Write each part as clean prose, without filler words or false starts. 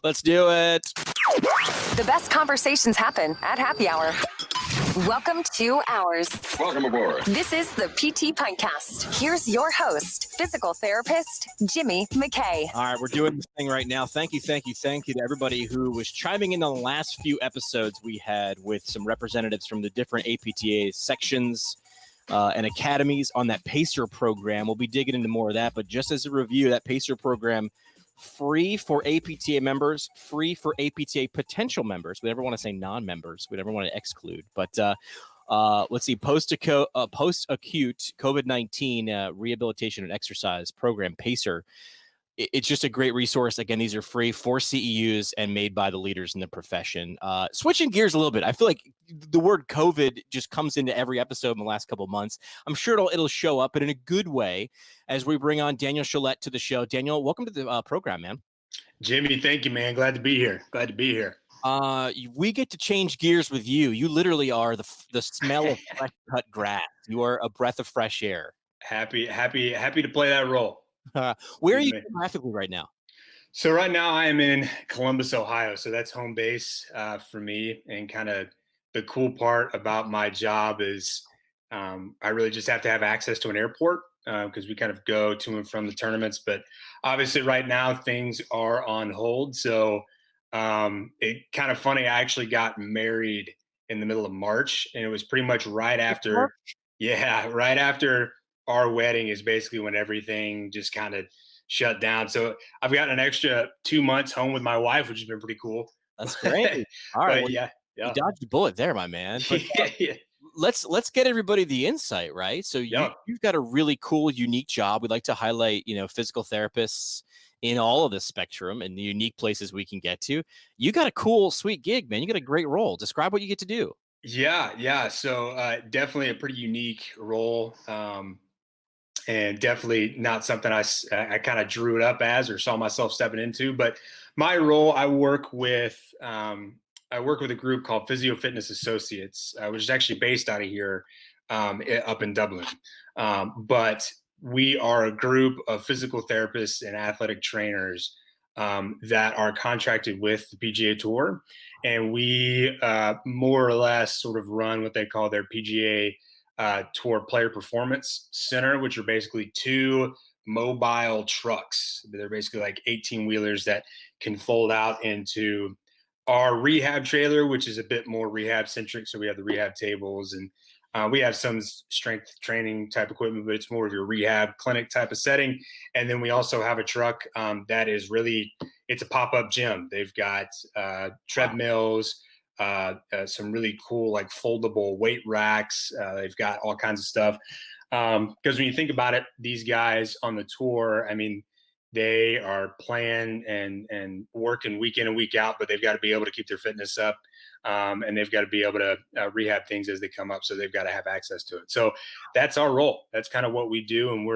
Let's do it. The best conversations happen at happy hour. Welcome to ours. Welcome aboard. This is the PT Pintcast. Here's your host, physical therapist, Jimmy McKay. All right, we're doing this thing right now. Thank you to everybody who was chiming in on the last few episodes we had with some representatives from the different APTA sections and academies on that PACER program. We'll be digging into more of that, but just as a review, that PACER program, free for APTA members, free for APTA potential members. We never want to say non-members. We never want to exclude. But let's see, post-acute COVID-19 rehabilitation and exercise program, PACER. It's just a great resource. Again, these are free for CEUs and made by the leaders in the profession. Switching gears a little bit, I feel like the word COVID just comes into every episode in the last couple of months. I'm sure it'll show up, but in a good way, as we bring on Daniel Chelette to the show. Daniel, welcome to the program, man. Jimmy, thank you, man. Glad to be here. We get to change gears with you. You literally are the smell of fresh cut grass. You are a breath of fresh air. Happy to play that role. Where are you geographically right now? So right now I am in Columbus, Ohio. So that's home base for me. And kind of the cool part about my job is I really just have to have access to an airport because we kind of go to and from the tournaments. But obviously right now things are on hold. So it kind of funny. I actually got married in the middle of March, and it was pretty much right after our wedding is basically when everything just kind of shut down. So I've gotten an extra 2 months home with my wife, which has been pretty cool. That's great. All right. Well, yeah. You dodged a bullet there, my man. But, let's get everybody the insight, right? So you've got a really cool, unique job. We'd like to highlight, physical therapists in all of the spectrum and the unique places we can get to. You got a cool, sweet gig, man. You got a great role. Describe what you get to do. Yeah. So definitely a pretty unique role. And definitely not something I kind of drew it up as or saw myself stepping into. But my role, I work with a group called Physio Fitness Associates, which is actually based out of here up in Dublin. But we are a group of physical therapists and athletic trainers that are contracted with the PGA Tour. And we more or less sort of run what they call their PGA Tour Player Performance Center, which are basically 2 mobile trucks. They're basically like 18-wheelers that can fold out into our rehab trailer, which is a bit more rehab centric. So we have the rehab tables and we have some strength training type equipment, but it's more of your rehab clinic type of setting. And then we also have a truck that is it's a pop-up gym. They've got treadmills, some really cool like foldable weight racks. They've got all kinds of stuff. Because when you think about it, these guys on the tour, I mean, they are playing and working week in and week out, but they've got to be able to keep their fitness up. And they've got to be able to rehab things as they come up. So they've got to have access to it. So that's our role. That's kind of what we do. And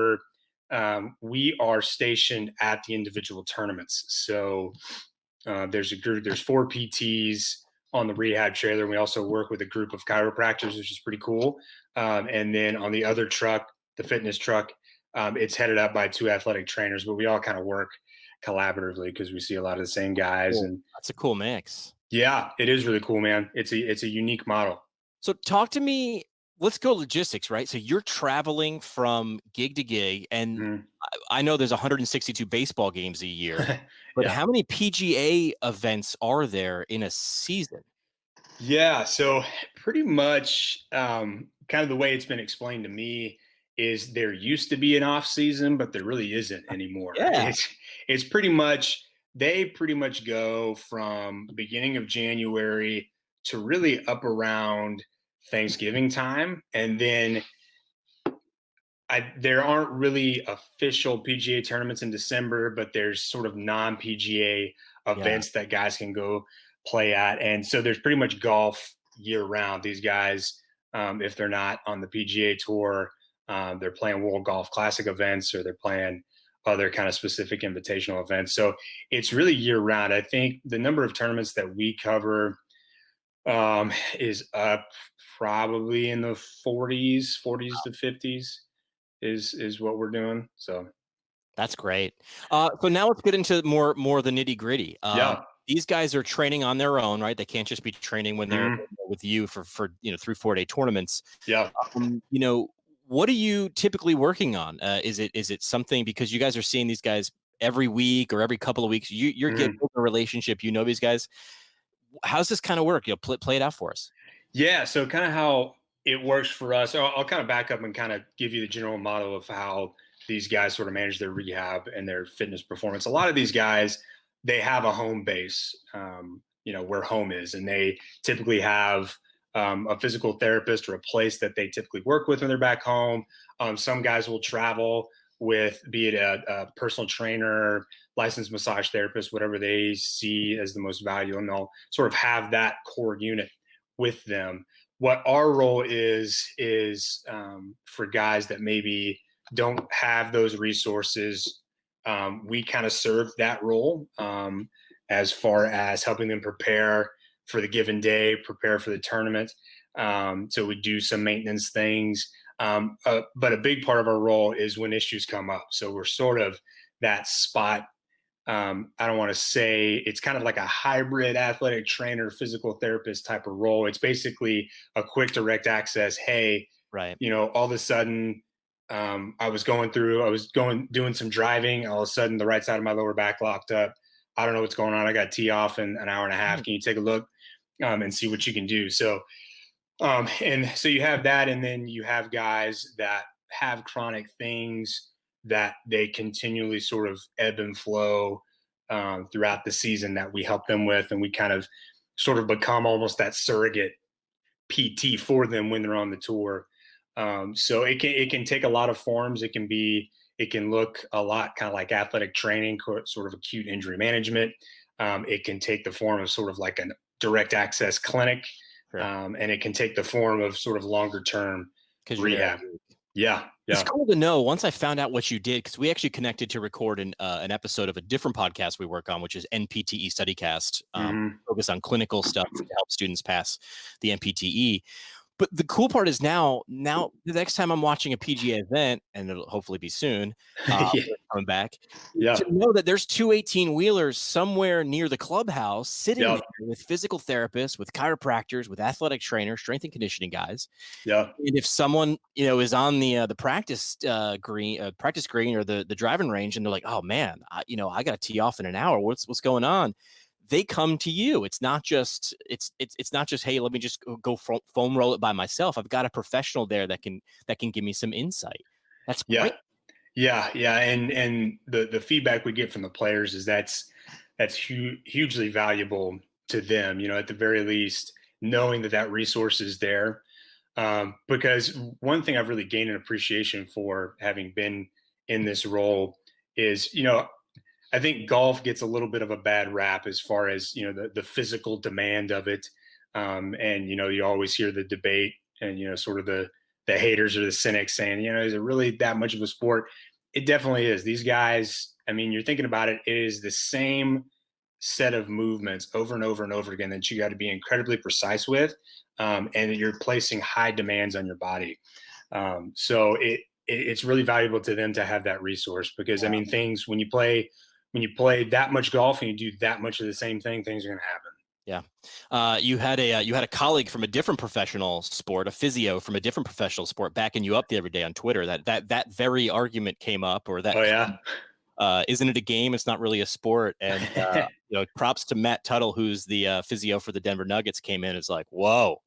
we are stationed at the individual tournaments. So there's 4 PTs on the rehab trailer. And we also work with a group of chiropractors, which is pretty cool. And then on the other truck, the fitness truck, it's headed up by 2 athletic trainers, but we all kind of work collaboratively because we see a lot of the same guys. Cool. And that's a cool mix. Yeah, it is really cool, man. It's a unique model. So talk to me. Let's go logistics, right? So you're traveling from gig to gig, and I know there's 162 baseball games a year, but how many PGA events are there in a season? Yeah, so pretty much kind of the way it's been explained to me is there used to be an off season, but there really isn't anymore. It's pretty much, they pretty much go from beginning of January to really up around Thanksgiving time. And then there aren't really official PGA tournaments in December, but there's sort of non-PGA events that guys can go play at. And so there's pretty much golf year round. These guys, if they're not on the PGA Tour, they're playing World Golf Classic events, or they're playing other kind of specific invitational events. So it's really year round. I think the number of tournaments that we cover is up probably in the 40s to 50s is what we're doing. So that's great. So now let's get into more the nitty gritty. these guys are training on their own, right? They can't just be training when they're with you for 3-4 day tournaments. Yeah. What are you typically working on? Is it something, because you guys are seeing these guys every week or every couple of weeks? You're getting a relationship. You know these guys. How's this kind of work? You'll play it out for us. Yeah. So kind of how it works for us. I'll kind of back up and kind of give you the general model of how these guys sort of manage their rehab and their fitness performance. A lot of these guys, they have a home base, where home is, and they typically have a physical therapist or a place that they typically work with when they're back home. Some guys will travel with, be it a personal trainer, licensed massage therapist, whatever they see as the most value, and they'll sort of have that core unit with them. What our role is for guys that maybe don't have those resources, we kind of serve that role as far as helping them prepare for the given day, prepare for the tournament. So we do some maintenance things. But a big part of our role is when issues come up. So we're sort of that spot. I don't want to say, it's kind of like a hybrid athletic trainer, physical therapist type of role. It's basically a quick direct access. Hey, right. All of a sudden, I was doing some driving. All of a sudden, the right side of my lower back locked up. I don't know what's going on. I got to tee off in an hour and a half. Can you take a look and see what you can do? So, and so you have that, and then you have guys that have chronic things that they continually sort of ebb and flow throughout the season that we help them with, and we kind of sort of become almost that surrogate PT for them when they're on the tour. So it can take a lot of forms. It can look a lot kind of like athletic training, sort of acute injury management. It can take the form of sort of like a direct access clinic. Sure. And it can take the form of sort of longer term rehab. Yeah. It's cool to know. Once I found out what you did, because we actually connected to record an episode of a different podcast we work on, which is NPTE StudyCast, focus on clinical stuff to help students pass the NPTE. But the cool part is now the next time I'm watching a PGA event, and it'll hopefully be soon, coming back, to know that there's 2 18-wheelers somewhere near the clubhouse sitting there with physical therapists, with chiropractors, with athletic trainers, strength and conditioning guys. Yeah. And if someone, is on the practice green or the driving range, and they're like, oh man, I got to tee off in an hour. What's going on? They come to you. It's not just hey, let me just go foam roll it by myself. I've got a professional there that can give me some insight. That's great. Yeah. And the feedback we get from the players is that's hugely valuable to them. At the very least, knowing that resource is there. Because one thing I've really gained an appreciation for, having been in this role, is I think golf gets a little bit of a bad rap as far as, the physical demand of it. And, you always hear the debate and, sort of the haters or the cynics saying, is it really that much of a sport? It definitely is. These guys, I mean, you're thinking about it, it is the same set of movements over and over and over again that you got to be incredibly precise with. And you're placing high demands on your body. So it's really valuable to them to have that resource, because I mean, things, when you play that much golf and you do that much of the same thing, things are going to happen. Yeah. You had a colleague from a different professional sport, a physio from a different professional sport, backing you up the other day on Twitter. That very argument came up, or that. Oh yeah. Isn't it a game? It's not really a sport. And props to Matt Tuttle, who's the physio for the Denver Nuggets, came in. It's like, whoa.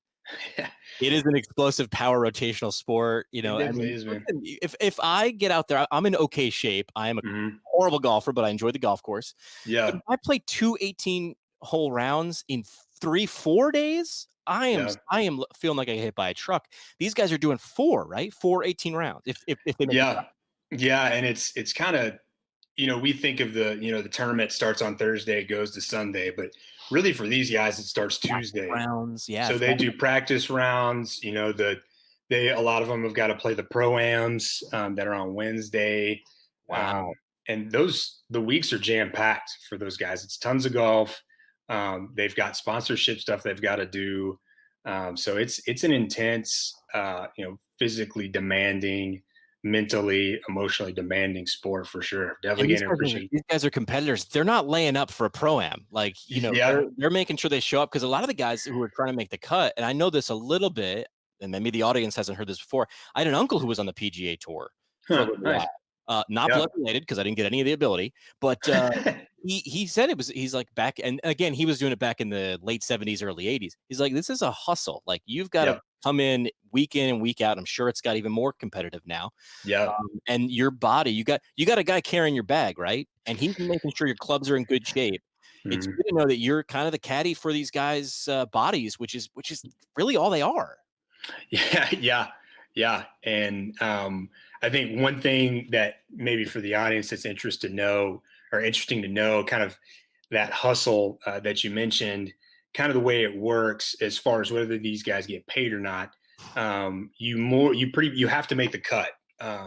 It is an explosive power rotational sport. It definitely is, man. If I get out there, I'm in okay shape. I am a horrible golfer, but I enjoy the golf course. Yeah. If I play 2 18-hole rounds in 3-4 days, I am feeling like I get hit by a truck. These guys are doing 4 18 rounds. If they make and it's kind of, we think of the tournament starts on Thursday, goes to Sunday, but really for these guys, it starts Tuesday. Rounds, yeah. So they do practice rounds. A lot of them have got to play the pro-ams that are on Wednesday. Wow. And the weeks are jam packed for those guys. It's tons of golf. They've got sponsorship stuff they've got to do. So it's an intense, physically demanding, mentally, emotionally demanding sport for sure. And Definitely getting appreciated. these guys are competitors. They're not laying up for a pro-am. Like, Yeah. they're making sure they show up, because a lot of the guys who are trying to make the cut, and I know this a little bit, and maybe the audience hasn't heard this before. I had an uncle who was on the PGA tour for a Huh, little nice. while. Not Yeah. blood related, because I didn't get any of the ability, but he said he's like back, and again, he was doing it back in the late 70s, early 80s. He's like, this is a hustle. Like, you've got to Yep. come in and week out. I'm sure it's got even more competitive now. Yeah. And your body, you got a guy carrying your bag, right? And he's making sure your clubs are in good shape. It's Mhm. good to know that you're kind of the caddy for these guys' bodies, which is really all they are. Yeah. And I think one thing that maybe for the audience that's interesting to know, kind of that hustle that you mentioned, kind of the way it works as far as whether these guys get paid or not. You have to make the cut.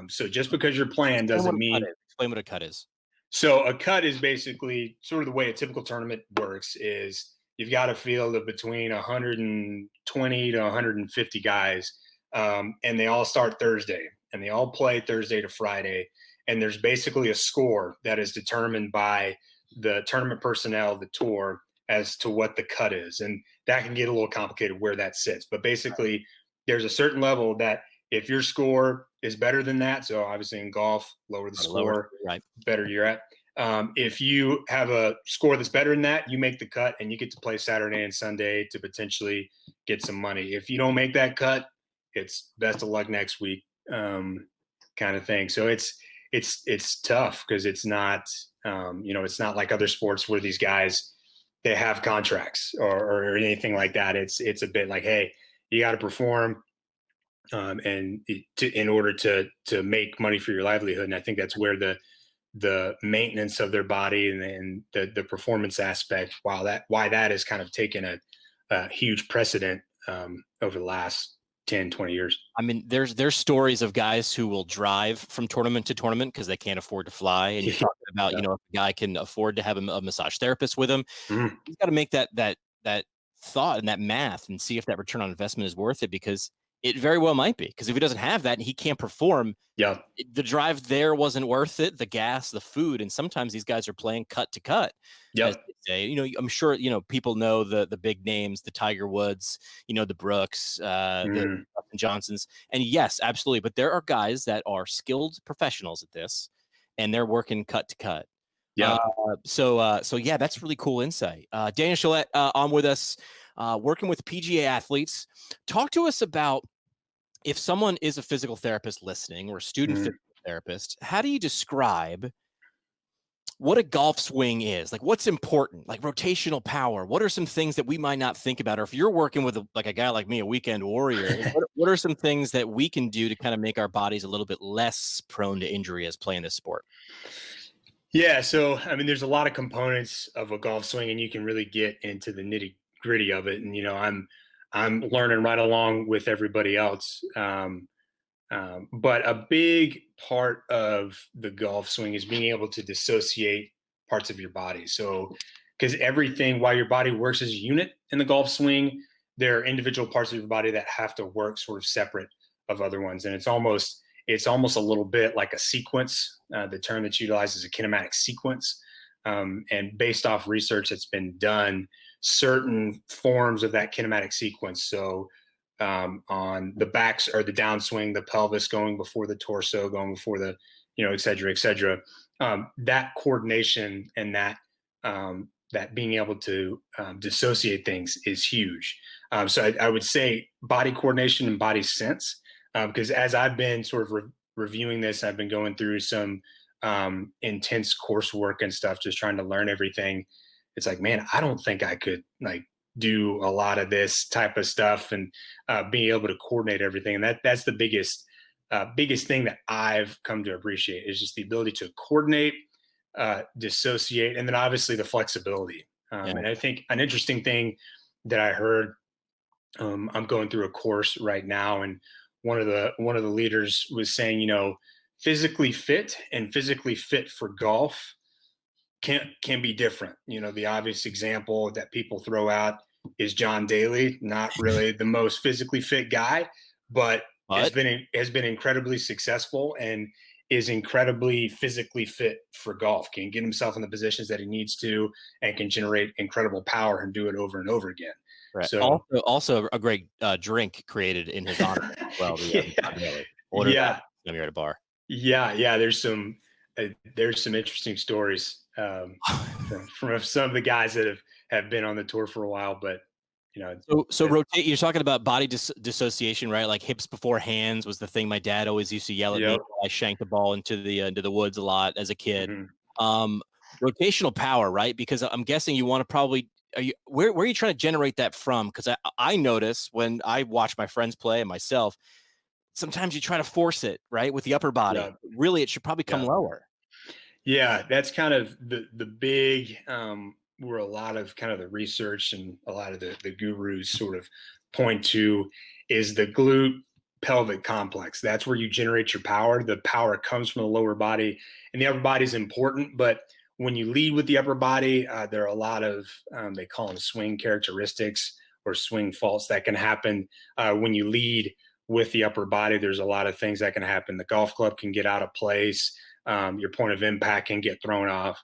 So just because you're playing doesn't mean. Explain what a cut is. So a cut is basically sort of the way a typical tournament works is you've got a field of between 120 to 150 guys, and they all start Thursday, and they all play Thursday to Friday. And there's basically a score that is determined by the tournament personnel of the tour as to what the cut is. And that can get a little complicated where that sits. But basically, there's a certain level that if your score is better than that, so obviously in golf, lower the score, right, better you're at. If you have a score that's better than that, you make the cut and you get to play Saturday and Sunday to potentially get some money. If you don't make that cut, it's best of luck next week, kind of thing. So it's tough because it's not, it's not like other sports where these guys, they have contracts or anything like that. It's a bit like, hey, you got to perform in order to make money for your livelihood. And I think that's where the maintenance of their body and the performance aspect, why that has kind of taken a huge precedent over the last 10, 20 years. I mean, there's stories of guys who will drive from tournament to tournament because they can't afford to fly. And you're talking about, if a guy can afford to have a massage therapist with him, he's got to make that thought and that math and see if that return on investment is worth it, because it very well might be. Because if he doesn't have that and he can't perform, the drive there wasn't worth it, the gas, the food. And sometimes these guys are playing cut to cut. As they say. I'm sure, people know the big names, the Tiger Woods, the Brooks, the Johnsons. And yes, absolutely. But there are guys that are skilled professionals at this, and they're working cut to cut. Yeah. So yeah, that's really cool insight. Daniel Chelette on with us, working with PGA athletes. Talk to us about, if someone is a physical therapist listening, or a student physical therapist, how do you describe what a golf swing is? Like, what's important? Like rotational power. What are some things that we might not think about? Or if you're working with a guy like me, a weekend warrior, what are some things that we can do to kind of make our bodies a little bit less prone to injury as playing this sport? Yeah. So, I mean, there's a lot of components of a golf swing, and you can really get into the nitty gritty of it. And, I'm learning right along with everybody else. But a big part of the golf swing is being able to dissociate parts of your body. So, because while your body works as a unit in the golf swing, there are individual parts of your body that have to work sort of separate of other ones. And it's almost a little bit like a sequence. The term that's utilized is a kinematic sequence. And based off research that's been done, certain forms of that kinematic sequence. So on the backs or the downswing, the pelvis going before the torso, going before the, et cetera, that coordination and that being able to dissociate things is huge. So I would say body coordination and body sense, because as I've been sort of reviewing this, I've been going through some intense coursework and stuff, just trying to learn everything. It's like, man, I don't think I could do a lot of this type of stuff and being able to coordinate everything. And that's the biggest thing that I've come to appreciate, is just the ability to coordinate, dissociate, and then obviously the flexibility. And I think an interesting thing that I heard, I'm going through a course right now, and one of the leaders was saying, physically fit and physically fit for golf can be different. The obvious example that people throw out is John Daly, not really the most physically fit guy, but But has been incredibly successful and is incredibly physically fit for golf. Can get himself in the positions that he needs to, and can generate incredible power and do it over and over again. right. So Also a great drink created in his honor as well. The yeah, Bailey. Order that yeah, when you're at a bar. yeah. There's some interesting stories from some of the guys that have been on the tour for a while, but you know, So rotate. You're talking about body dissociation, right? Like hips before hands was the thing my dad always used to yell at me. yep. I shanked the ball into the woods a lot as a kid. Mhm. Um, Rotational power, right? Because I'm guessing you want to probably where are you trying to generate that from? Because I notice when I watch my friends play and myself, sometimes you try to force it, right, with the upper body. Yeah, Really, it should probably come yeah. lower. Yeah, that's kind of the big where a lot of kind of the research and a lot of the gurus sort of point to is the glute pelvic complex. That's where you generate your power. The power comes from the lower body, and the upper body is important. But when you lead with the upper body, there are a lot of they call them swing characteristics or swing faults that can happen when you lead with the upper body. There's a lot of things that can happen. The golf club can get out of place. Your point of impact can get thrown off.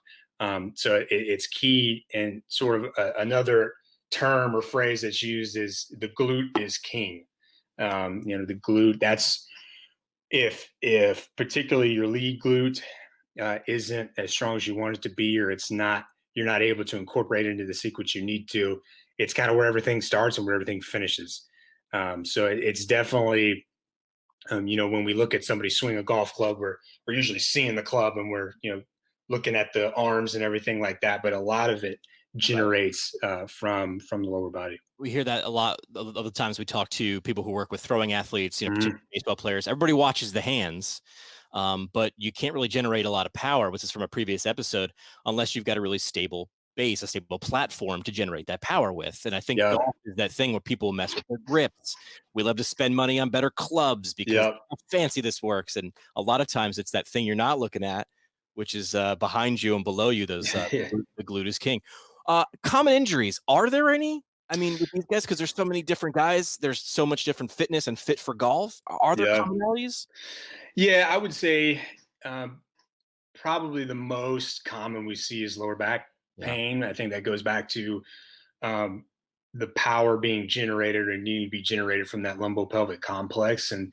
So it's key. And sort of another term or phrase that's used is the glute is king. The glute, that's if particularly your lead glute isn't as strong as you want it to be, or you're not able to incorporate it into the sequence you need to, it's kind of where everything starts and where everything finishes. So it's definitely when we look at somebody swing a golf club, we're usually seeing the club and we're looking at the arms and everything like that. But a lot of it generates from the lower body. We hear that a lot of the times we talk to people who work with throwing athletes, Mhm. particularly baseball players. Everybody watches the hands, but you can't really generate a lot of power, which is from a previous episode, unless you've got a really stable base, a stable platform to generate that power with. And I think Yeah. golf is that thing where people mess with their grips. We love to spend money on better clubs because Yep. how fancy this works. And a lot of times it's that thing you're not looking at, which is behind you and below you. Those Yeah. the glute is king. Common injuries. Are there any? I mean, with these guys, because there's so many different guys, there's so much different fitness and fit for golf. Are there Yeah. commonalities? Yeah. I would say probably the most common we see is lower back Yeah. pain. I think that goes back to um, the power being generated or needing to be generated from that lumbopelvic complex. And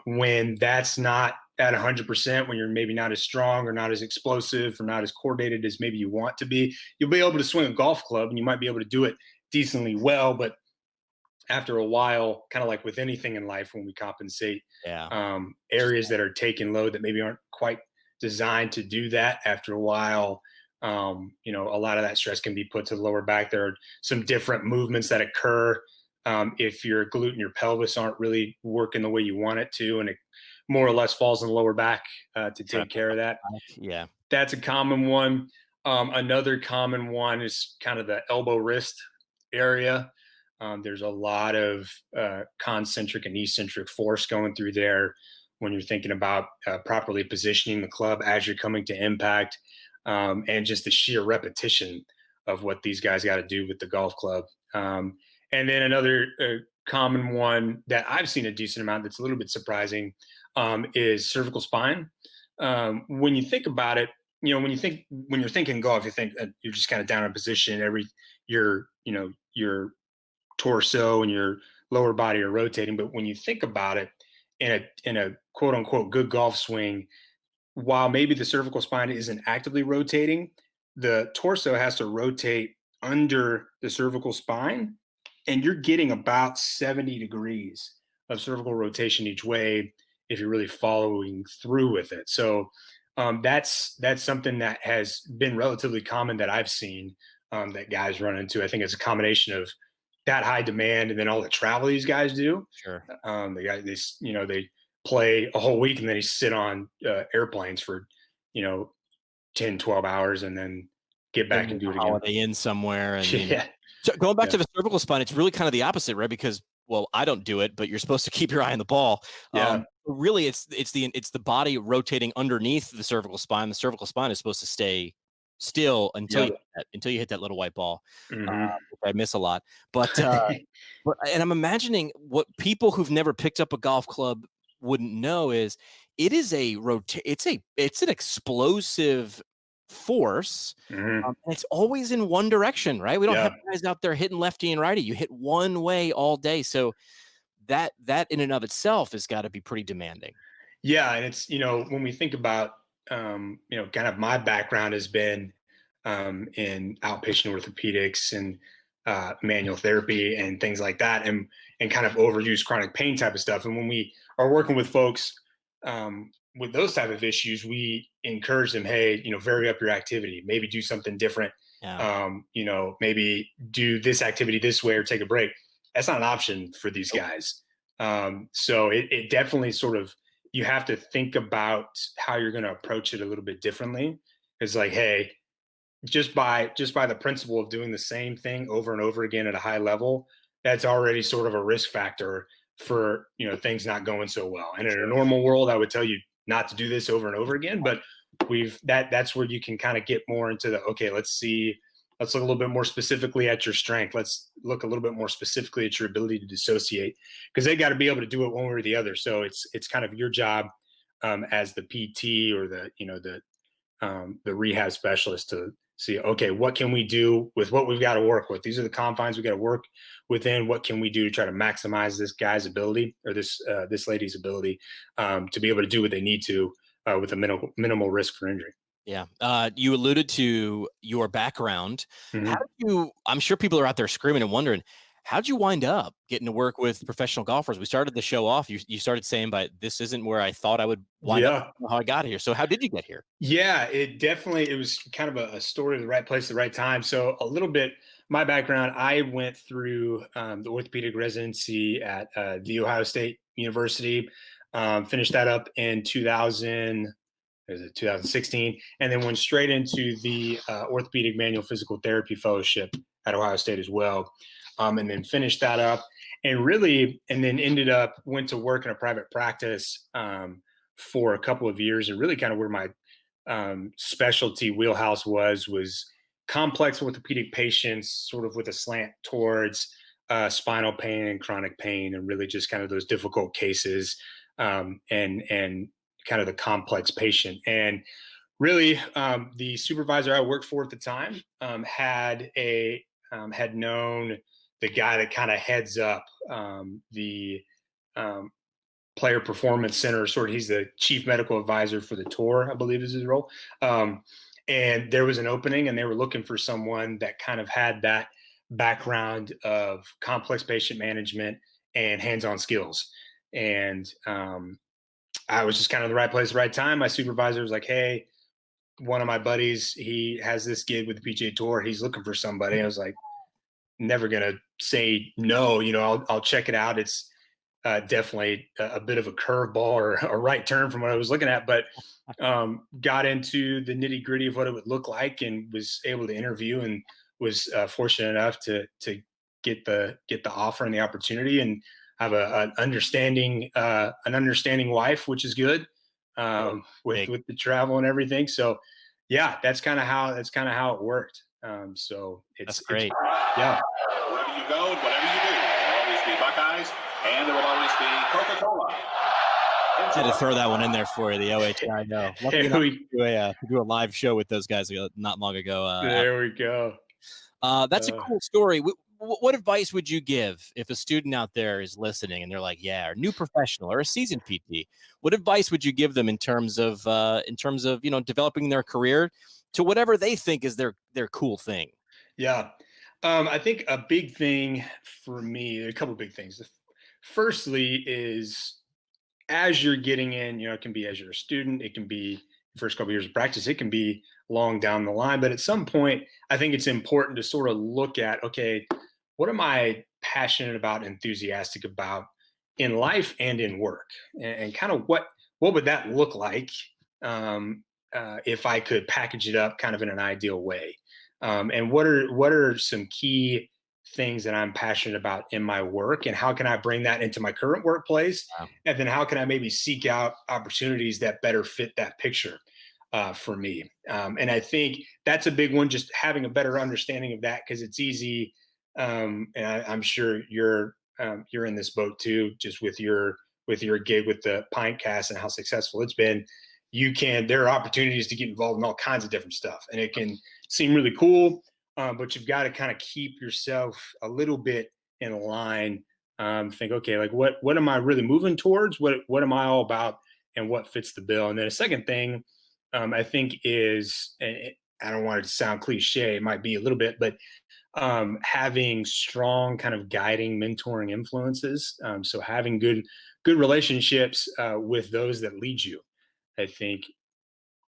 when that's not at 100%, when you're maybe not as strong or not as explosive or not as coordinated as maybe you want to be, you'll be able to swing a golf club and you might be able to do it decently well. But after a while, kind of like with anything in life, when we compensate Yeah. areas that are taking load that maybe aren't quite designed to do that, after a while, a lot of that stress can be put to the lower back. There are some different movements that occur if your glute and your pelvis aren't really working the way you want it to, and it more or less falls in the lower back to take care of that. Yeah. That's a common one. Another common one is kind of the elbow wrist area. There's a lot of concentric and eccentric force going through there when you're thinking about properly positioning the club as you're coming to impact, and just the sheer repetition of what these guys got to do with the golf club. And then another common one that I've seen a decent amount that's a little bit surprising is cervical spine. When you think about it, when you're thinking golf, you think that you're just kind of down in position. Your torso and your lower body are rotating. But when you think about it in a quote unquote good golf swing, while maybe the cervical spine isn't actively rotating, the torso has to rotate under the cervical spine, and you're getting about 70 degrees of cervical rotation each way if you're really following through with it. So that's something that has been relatively common that I've seen that guys run into. I think it's a combination of that high demand and then all the travel these guys do. Sure. They play a whole week and then he sit on airplanes for 10, 12 hours and then get back and do it again. Holiday in somewhere. And Yeah. So going back to the cervical spine, it's really kind of the opposite, right? Because, well, I don't do it, but you're supposed to keep your eye on the ball. Yeah. Really, it's the body rotating underneath the cervical spine. The cervical spine is supposed to stay still until Yep. until you hit that little white ball, Mhm. which I miss a lot. But and I'm imagining what people who've never picked up a golf club wouldn't know is it is it's an explosive force. Mhm. And it's always in one direction, right? We don't have Yeah. guys out there hitting lefty and righty. You hit one way all day. So that in and of itself has got to be pretty demanding. Yeah, and it's, when we think about, kind of my background has been in outpatient orthopedics and manual therapy and things like that, and kind of overuse chronic pain type of stuff. And when we are working with folks with those type of issues, we encourage them, hey, vary up your activity, maybe do something different. Yeah. Maybe do this activity this way or take a break. That's not an option for these guys. So it definitely sort of, you have to think about how you're going to approach it a little bit differently. It's like, hey, just by the principle of doing the same thing over and over again at a high level, that's already sort of a risk factor for things not going so well. And in a normal world, I would tell you not to do this over and over again, but that's where you can kind of get more into the, okay, let's look a little bit more specifically at your strength. Let's look a little bit more specifically at your ability to dissociate, because they got to be able to do it one way or the other. So it's kind of your job as the PT or the rehab specialist to see, okay, what can we do with what we've got to work with? These are the confines we got to work within. What can we do to try to maximize this guy's ability or this lady's ability to be able to do what they need to with a minimal risk for injury? Yeah. You alluded to your background. Mm-hmm. I'm sure people are out there screaming and wondering, how'd you wind up getting to work with professional golfers? We started the show off. You started saying, but this isn't where I thought I would wind up. Yeah. How I got here. So how did you get here? Yeah, it was kind of a story of the right place at the right time. So a little bit, my background, I went through the orthopedic residency at the Ohio State University, finished that up in 2016, and then went straight into the orthopedic manual physical therapy fellowship at Ohio State as well, and then finished that up, and then went to work in a private practice for a couple of years, and really kind of where my specialty wheelhouse was complex orthopedic patients, sort of with a slant towards spinal pain and chronic pain, and really just kind of those difficult cases, and kind of the complex patient. And really, the supervisor I worked for at the time had known the guy that kind of heads up the player performance center. Sort of, he's the chief medical advisor for the tour, I believe is his role. And there was an opening, and they were looking for someone that kind of had that background of complex patient management and hands-on skills. And I was just kind of in the right place, right time. My supervisor was like, hey, one of my buddies, he has this gig with the PGA Tour. He's looking for somebody. I was like, never going to say no, I'll check it out. It's definitely a bit of a curveball or a right turn from what I was looking at, but got into the nitty gritty of what it would look like, and was able to interview, and was fortunate enough to get the offer and the opportunity, and have an understanding wife, which is good, with the travel and everything. So yeah, that's kind of how it worked. So That's great. Yeah. Wherever you go, whatever you do, there will always be Buckeyes, and there will always be Coca-Cola. I had to throw that one in there for you, the OHI. I know. Do a live show with those guys not long ago. There we go. That's a cool story. What advice would you give if a student out there is listening and they're like, yeah, or new professional or a seasoned PT? What advice would you give them in terms of developing their career to whatever they think is their cool thing? Yeah. I think a big thing for me, a couple of big things. Firstly is, as you're getting in, it can be as you're a student, it can be first couple of years of practice, it can be long down the line. But at some point, I think it's important to sort of look at, okay, what am I passionate about, enthusiastic about in life and in work? And kind of what would that look like if I could package it up kind of in an ideal way? And what are some key things that I'm passionate about in my work, and how can I bring that into my current workplace? Wow. And then how can I maybe seek out opportunities that better fit that picture? for me. And I think that's a big one, just having a better understanding of that, because it's easy. And I'm sure you're in this boat too, just with your gig with the Pintcast and how successful it's been. There are opportunities to get involved in all kinds of different stuff, and it can seem really cool, but you've got to kind of keep yourself a little bit in line. Think, okay, like what am I really moving towards? What am I all about, and what fits the bill? And then a second thing, I think is, I don't want it to sound cliche, it might be a little bit, but having strong kind of guiding, mentoring influences. So having good relationships with those that lead you, I think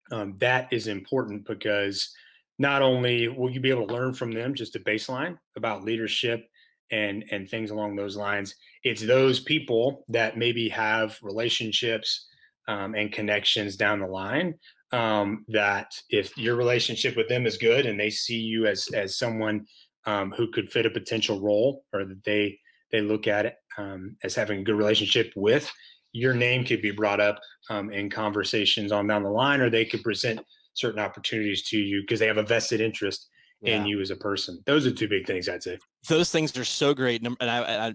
that is important, because not only will you be able to learn from them just a baseline about leadership and things along those lines, it's those people that maybe have relationships and connections down the line, that if your relationship with them is good and they see you as someone who could fit a potential role, or that they look at it as having a good relationship with, your name could be brought up in conversations on down the line, or they could present certain opportunities to you because they have a vested interest in you as a person. Those are two big things, I'd say. Those things are so great. And I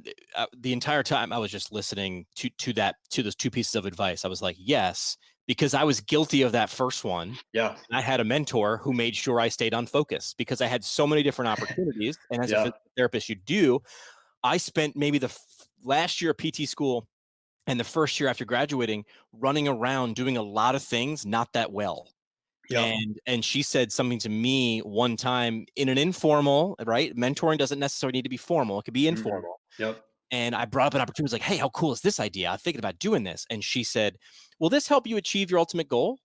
the entire time I was just listening to those two pieces of advice. I was like, yes, because I was guilty of that first one. Yeah. I had a mentor who made sure I stayed on focus, because I had so many different opportunities. And as a physical therapist, you do. I spent maybe the last year of PT school and the first year after graduating running around doing a lot of things not that well. Yep. And she said something to me one time in an informal, right? Mentoring doesn't necessarily need to be formal. It could be informal. Yep. And I brought up an opportunity. I was like, hey, how cool is this idea? I'm thinking about doing this. And she said, will this help you achieve your ultimate goal?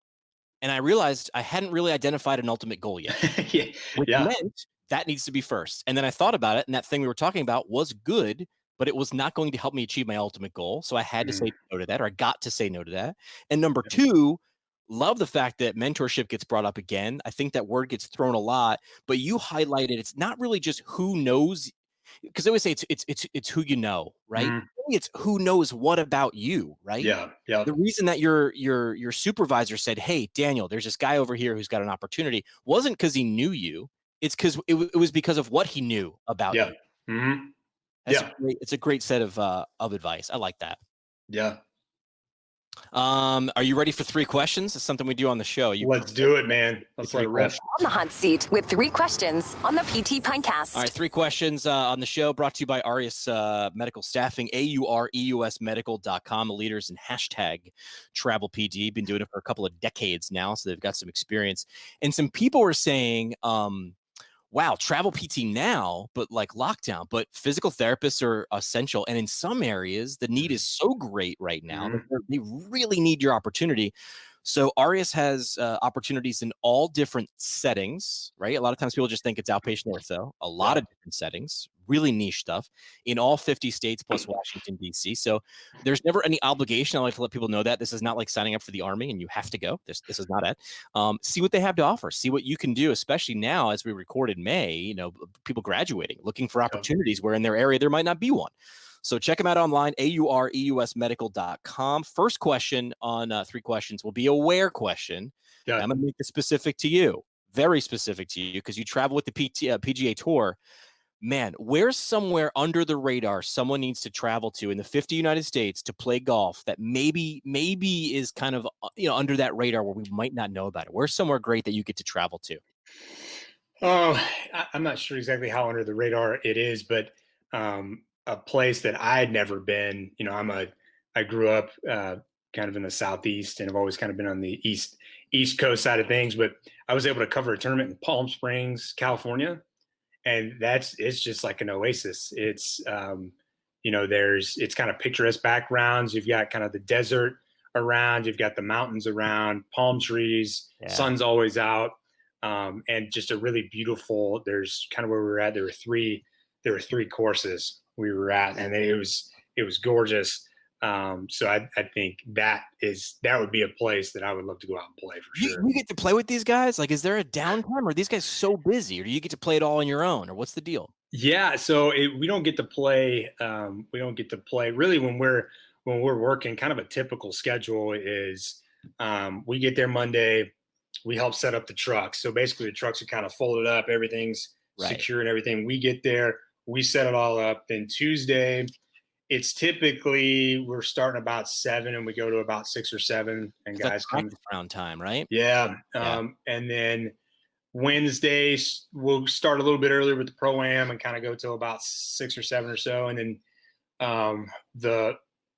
And I realized I hadn't really identified an ultimate goal yet, which meant that needs to be first. And then I thought about it, and that thing we were talking about was good, but it was not going to help me achieve my ultimate goal. So I had to say no to that, or I got to say no to that. And number two, love the fact that mentorship gets brought up again. I think that word gets thrown a lot, but you highlighted it's not really just who knows, because I always say it's who you know, right? It's who knows what about you, right? Yeah. The reason that your supervisor said, "Hey, Daniel, there's this guy over here who's got an opportunity," wasn't because he knew you. It's because it was because of what he knew about you. It's a great set of advice. I like that. Yeah. Are you ready for 3 questions? It's something we do on the show. Let's do it, man. Let's let it rip. On the hot seat with 3 questions on the PT Pintcast. All right, 3 questions on the show, brought to you by Aureus Medical Staffing, AUREUSmedical.com, the leaders in hashtag travel PD. Been doing it for a couple of decades now, so they've got some experience. And some people were saying, wow, travel PT now, but like lockdown, but physical therapists are essential. And in some areas, the need is so great right now that they really need your opportunity. So Aureus has opportunities in all different settings, right? A lot of times people just think it's outpatient ortho, a lot of different settings, really niche stuff in all 50 states plus Washington, D.C. So there's never any obligation. I like to let people know that this is not like signing up for the Army and you have to go. This is not it. See what they have to offer. See what you can do, especially now as we record in May, you know, people graduating, looking for opportunities where in their area there might not be one. So check them out online, AUREUSmedical.com. First question on 3 questions will be a where question. I'm going to make it specific to you, very specific to you, because you travel with the PGA Tour. Man, where's somewhere under the radar someone needs to travel to in the 50 United States to play golf that maybe is kind of under that radar where we might not know about it? Where's somewhere great that you get to travel to? I'm not sure exactly how under the radar it is, but a place that I had never been. You know, I grew up kind of in the Southeast, and I've always kind of been on the East Coast side of things. But I was able to cover a tournament in Palm Springs, California, and it's just like an oasis. It's it's kind of picturesque backgrounds. You've got kind of the desert around, you've got the mountains around, palm trees, sun's always out, and just a really beautiful. There's kind of where we were at. There were three courses we were at, and it was gorgeous. So I think that would be a place that I would love to go out and play for sure. You get to play with these guys? Like, is there a downtime, or are these guys so busy, or do you get to play it all on your own, or what's the deal? Yeah, so we don't get to play. We don't get to play really when we're working. Kind of a typical schedule is we get there Monday, we help set up the trucks. So basically the trucks are kind of folded up, everything's secure and everything. We get there, we set it all up. Then Tuesday, it's typically we're starting about 7 and we go to about 6 or 7, and It's guys like come around time, right? Yeah. And then Wednesday we'll start a little bit earlier with the pro-am and kind of go till about 6 or 7 or so. And then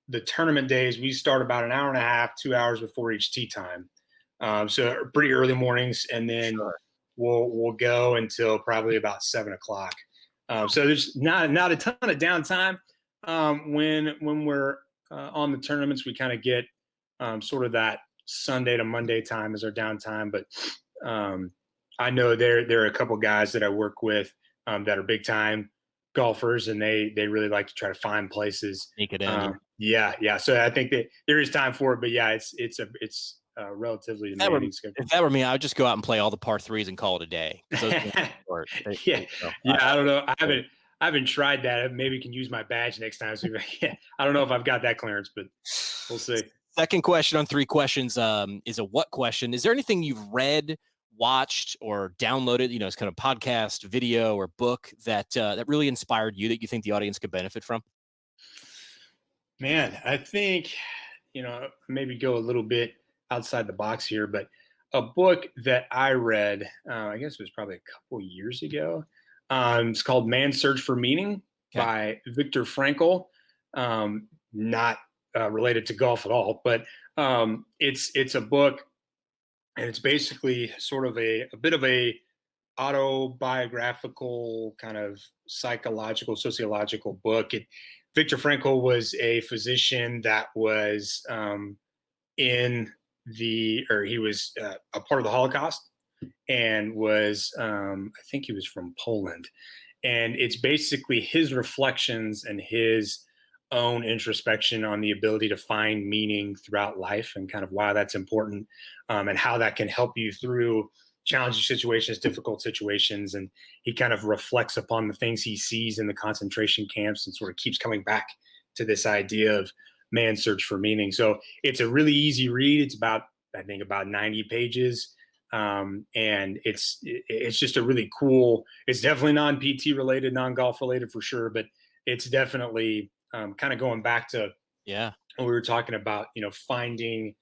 the tournament days, we start about an hour and a half, 2 hours before each tee time. So pretty early mornings, and then we'll go until probably about 7 o'clock. So there's not a ton of downtime. When we're on the tournaments, we kind of get sort of that Sunday to Monday time as our downtime. But I know there are a couple guys that I work with that are big time golfers, and they really like to try to find places. Sneak it in. Yeah. So I think that there is time for it, but yeah, it's relatively demanding schedule. If that were me, I would just go out and play all the par threes and call it a day. Yeah. I don't know. I haven't tried that. I maybe can use my badge next time. So I don't know if I've got that clearance, but we'll see. Second question on 3 questions is a what question. Is there anything you've read, watched, or downloaded, as kind of podcast, video, or book that really inspired you that you think the audience could benefit from? Man, I think, maybe go a little bit outside the box here, but a book that I read, I guess it was probably a couple years ago. It's called Man's Search for Meaning by Viktor Frankl. Not related to golf at all, but it's a book, and it's basically sort of a bit of a autobiographical kind of psychological, sociological book. Viktor Frankl was a physician that was he was a part of the Holocaust, and was I think he was from Poland. And it's basically his reflections and his own introspection on the ability to find meaning throughout life, and kind of why that's important, and how that can help you through challenging situations, difficult situations. And he kind of reflects upon the things he sees in the concentration camps, and sort of keeps coming back to this idea of man's search for meaning. So it's a really easy read. It's about 90 pages. And it's just a really cool, it's definitely non-PT related, non-golf related for sure, but it's definitely kind of going back to what we were talking about, finding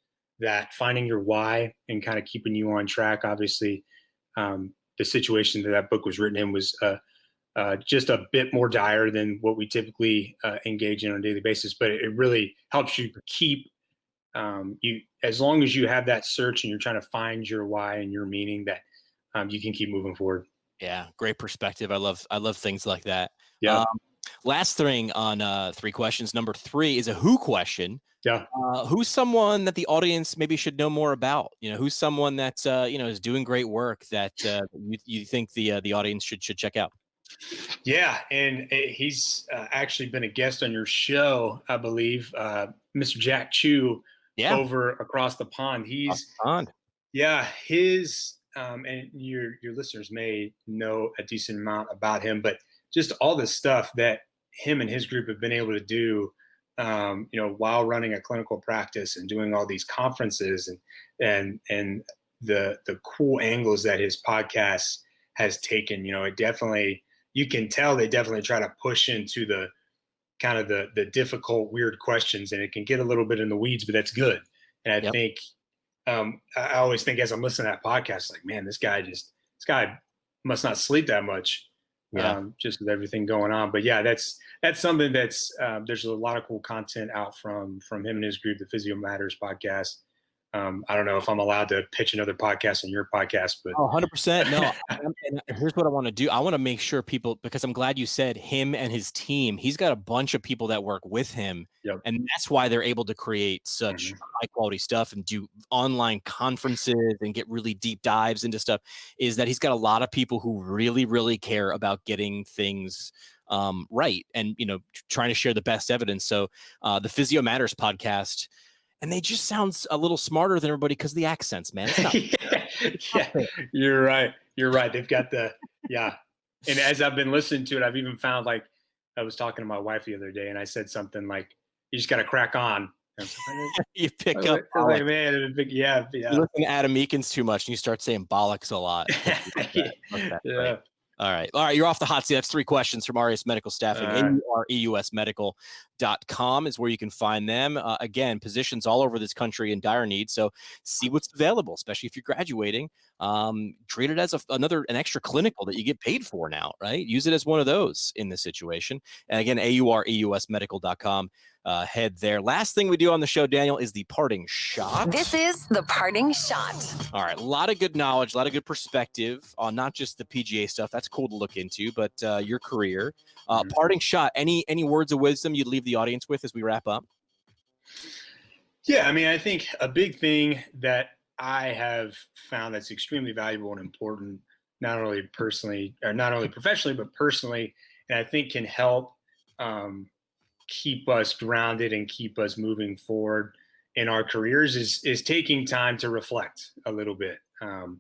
your why and kind of keeping you on track. Obviously, the situation that book was written in was just a bit more dire than what we typically engage in on a daily basis, but it really helps you keep as long as you have that search and you're trying to find your why and your meaning, that you can keep moving forward. Yeah, great perspective. I love things like that. Yeah. Last thing on 3 questions. Number 3 is a who question. Yeah. Who's someone that the audience maybe should know more about? Who's someone that's is doing great work that you think the audience should check out? Yeah, and he's actually been a guest on your show, I believe, Mr. Jack Chu, over across the pond. His and your listeners may know a decent amount about him, but just all the stuff that him and his group have been able to do, while running a clinical practice and doing all these conferences, and the cool angles that his podcast has taken. It definitely, you can tell they definitely try to push into the kind of the difficult, weird questions, and it can get a little bit in the weeds, but that's good. And I think, I always think as I'm listening to that podcast, like, man, this guy must not sleep that much. Just with everything going on. But yeah, that's something that's, there's a lot of cool content out from him and his group, the Physio Matters podcast. I don't know if I'm allowed to pitch another podcast on your podcast, but 100%. No. And here's what I want to do. I want to make sure people, because I'm glad you said him and his team. He's got a bunch of people that work with him, and that's why they're able to create such high quality stuff and do online conferences and get really deep dives into stuff. Is that he's got a lot of people who really, really care about getting things right, and trying to share the best evidence. So the Physio Matters podcast. And they just sound a little smarter than everybody because of the accents, man. It's not, You're right. They've got and as I've been listening to it, I've even found, like, I was talking to my wife the other day, and I said something like, you just got to crack on You pick I was up like, I was like, man, it was big, yeah. you listen to Adam Meekins too much and you start saying bollocks a lot. Yeah. All right. You're off the hot seat. That's 3 questions from RES Medical Staffing. AUREUSmedical.com is where you can find them. Again, positions all over this country in dire need. So see what's available, especially if you're graduating. Treat it as an extra clinical that you get paid for now, right? Use it as one of those in this situation. And again, AUREUSmedical.com. Head there. Last thing we do on the show, Daniel, is the parting shot. This is the parting shot. All right, a lot of good knowledge, a lot of good perspective on not just the PGA stuff. That's cool to look into, but your career. Parting shot. Any words of wisdom you'd leave the audience with as we wrap up? Yeah, I mean, I think a big thing that I have found that's extremely valuable and important, not only personally or not only professionally, but personally, and I think can help keep us grounded and keep us moving forward in our careers is taking time to reflect a little bit. And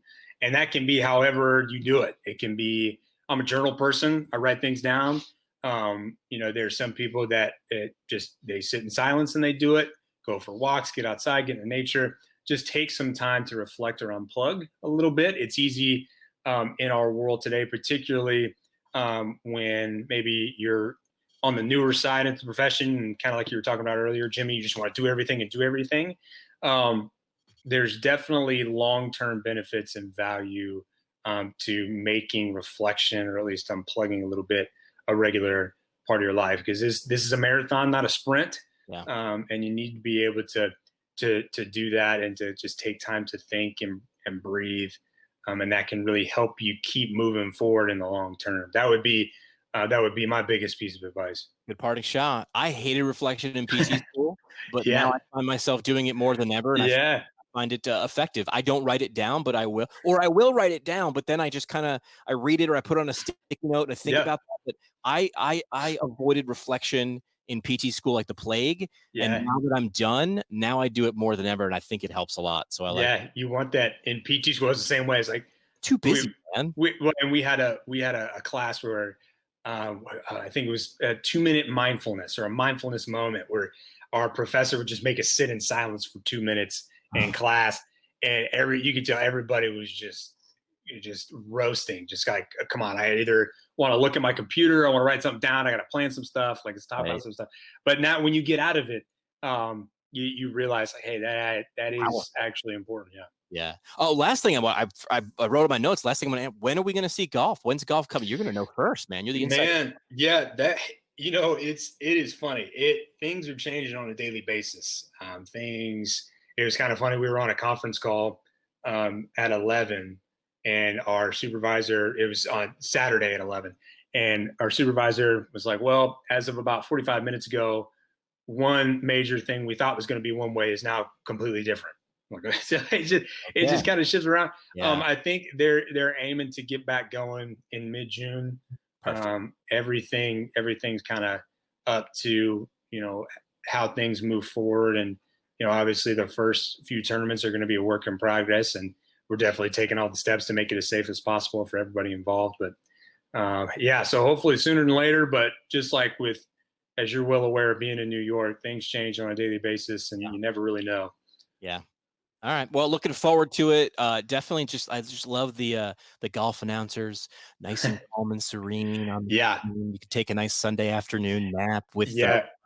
that can be however you do it. It can be, I'm a journal person. I write things down. There's some people that they sit in silence and they do it, go for walks, get outside, get in nature, just take some time to reflect or unplug a little bit. It's easy in our world today, particularly when maybe you're on the newer side of the profession, and kind of like you were talking about earlier, Jimmy, you just want to do everything. There's definitely long-term benefits and value to making reflection, or at least unplugging a little bit, a regular part of your life, because this is a marathon, not a sprint. Yeah. And you need to be able to do that and to just take time to think and breathe. And that can really help you keep moving forward in the long term. That would be my biggest piece of advice. Good parting shot. I hated reflection in PT school, but now I find myself doing it more than ever. And I find it effective. I don't write it down, but I will write it down, but then I just I read it, or I put on a sticky note and I think about that. But I avoided reflection in PT school like the plague. And now that I'm done, now I do it more than ever. And I think it helps a lot. So I like you want that in PT school. It's the same way. It's like too busy, man. We had a class where I think it was a 2-minute mindfulness, or a mindfulness moment, where our professor would just make us sit in silence for 2 minutes in class. And you could tell everybody was just roasting, just like, come on, I either want to look at my computer, I want to write something down, I got to plan some stuff, like it's talk about some stuff. But now when you get out of it, you realize, like, hey, that is actually important. Yeah. Oh, last thing I wrote in my notes. Last thing when are we going to see golf? When's golf coming? You're going to know first, man. You're the insider. Man, yeah, it is funny. Things are changing on a daily basis. It was kind of funny. We were on a conference call at 11, and our supervisor, it was on Saturday at 11, and our supervisor was like, well, as of about 45 minutes ago, one major thing we thought was going to be one way is now completely different. So it just kind of shifts around. I think they're aiming to get back going in mid-June. Everything's kind of up to how things move forward, and obviously the first few tournaments are going to be a work in progress, and we're definitely taking all the steps to make it as safe as possible for everybody involved. But so hopefully sooner than later. But just like as you're well aware of being in New York, things change on a daily basis, and you never really know. Yeah. All right. Well, looking forward to it. Definitely. I just love the golf announcers, nice and calm and serene. You could take a nice Sunday afternoon nap with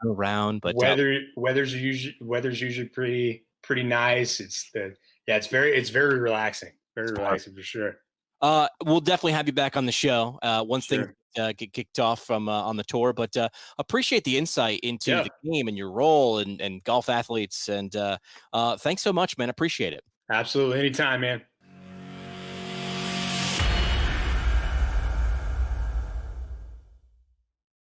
around. But weather's usually pretty nice. It's very relaxing. Very relaxing for sure. We'll definitely have you back on the show once things get kicked off from on the tour. But appreciate the insight into the game and your role and golf athletes. And thanks so much, man. Appreciate it. Absolutely. Anytime, man.